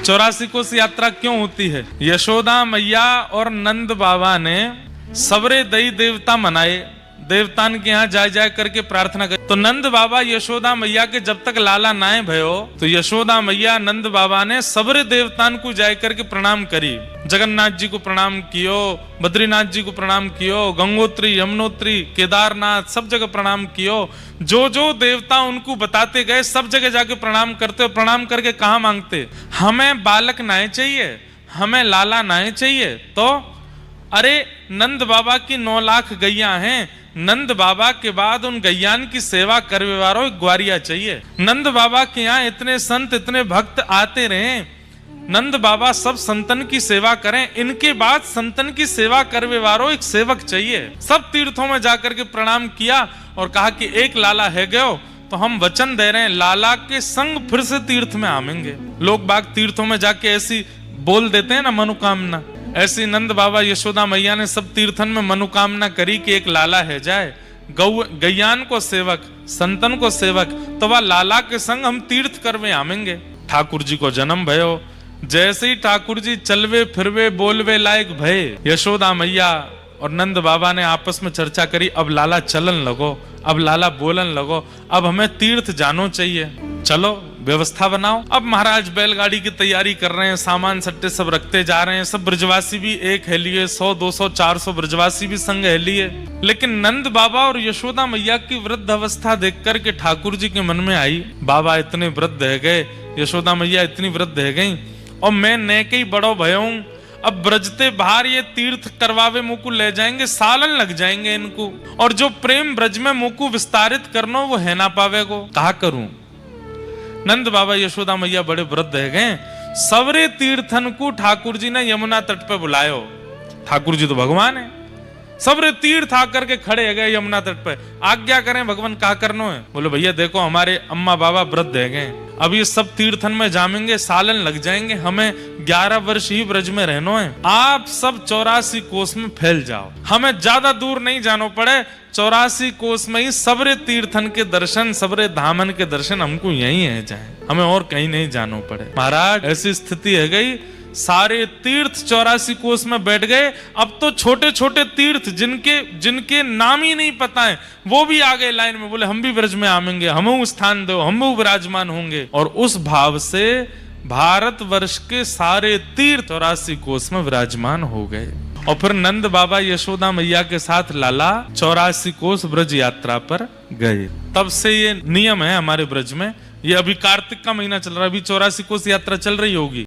84 कोस यात्रा क्यों होती है? यशोदा मैया और नंद बाबा ने सबरे दई देवता मनाए, देवतान के यहाँ जाए जाए करके प्रार्थना कर। तो नंद बाबा यशोदा मैया के जब तक लाला नाए भयो तो यशोदा मैया नंद बाबा ने सबरे देवतान को जाए करके प्रणाम करी। जगन्नाथ जी को प्रणाम कियो, बद्रीनाथ जी को प्रणाम कियो, गंगोत्री, यमुनोत्री, केदारनाथ सब जगह प्रणाम कियो। जो जो देवता उनको बताते गए सब जगह जाके प्रणाम करते और प्रणाम करके कहा मांगते, हमें बालक नाए चाहिए, हमें लाला नाए चाहिए। तो अरे नंद बाबा की 9 लाख गैया हैं, नंद बाबा के बाद उन गैयान की सेवा करने वालों एक ग्वारिया चाहिए। नंद बाबा के यहाँ इतने संत इतने भक्त आते रहे, नंद बाबा सब संतन की सेवा करें, इनके बाद संतन की सेवा करने वालों एक सेवक चाहिए। सब तीर्थों में जाकर के प्रणाम किया और कहा कि एक लाला है गयो तो हम वचन दे रहे हैं लाला के संग फिर से तीर्थ में आवेंगे। लोग बाग तीर्थों में जाके ऐसी बोल देते हैं ना मनोकामना, ऐसी नंद बाबा यशोदा मैया ने सब तीर्थन में मनोकामना करी कि एक लाला है जाए, गैयान को सेवक, संतन को सेवक, तो वह लाला के संग हम तीर्थ करवे आवेंगे। ठाकुर जी को जन्म भयो, जैसे ही ठाकुर जी चलवे फिरवे बोलवे लायक भय, यशोदा मैया और नंद बाबा ने आपस में चर्चा करी, अब लाला चलन लगो, अब लाला बोलन लगो, अब हमें तीर्थ जानो चाहिए, चलो व्यवस्था बनाओ। अब महाराज बैलगाड़ी की तैयारी कर रहे हैं, सामान सट्टे सब रखते जा रहे हैं, सब ब्रजवासी भी एक है लिए, 100 200 400 ब्रजवासी भी संग है लिए। लेकिन नंद बाबा और यशोदा मैया की वृद्ध अवस्था देख करके ठाकुर जी के मन में आई, बाबा इतने वृद्ध है गए, यशोदा मैया इतनी वृद्ध है गई और मैं नेके ही बड़ो भयो, अब ब्रजते बाहर ये तीर्थ करवावे मुकु ले जाएंगे, सालन लग जाएंगे इनको, और जो प्रेम ब्रज में मुकु विस्तारित करनो वो है ना पावेगो, कहा करूं। नंद बाबा यशोदा मैया बड़े वृद्ध है गए, सवरे तीर्थन को ठाकुर जी ने यमुना तट पे बुलायो। ठाकुर जी तो भगवान है, सवरे तीर्थ आकर के खड़े है गए यमुना तट पे, आज्ञा करें भगवान कहा करनो है। बोले भैया देखो हमारे अम्मा बाबा वृद्ध है गए, अब ये सब तीर्थन में जामेंगे, सालन लग जाएंगे, हमें 11 वर्ष ही ब्रज में रहना है, आप सब 84 कोस में फैल जाओ, हमें ज्यादा दूर नहीं जाना पड़े, 84 कोस में ही सबरे तीर्थन के दर्शन, सबरे धामन के दर्शन हमको यही है जाए, हमें और कहीं नहीं जाना पड़े। महाराज ऐसी स्थिति है गई, सारे तीर्थ 84 कोस में बैठ गए। अब तो छोटे छोटे तीर्थ जिनके नाम ही नहीं पता है वो भी आ गए लाइन में, बोले हम भी ब्रज में आवेंगे, हमें स्थान दो, हम भी विराजमान होंगे। और उस भाव से भारत वर्ष के सारे तीर्थ 84 कोस में विराजमान हो गए। और फिर नंद बाबा यशोदा मैया के साथ लाला 84 कोस ब्रज यात्रा पर गए। तब से ये नियम है हमारे ब्रज में, ये अभी कार्तिक का महीना चल रहा है, अभी 84 कोस यात्रा चल रही होगी।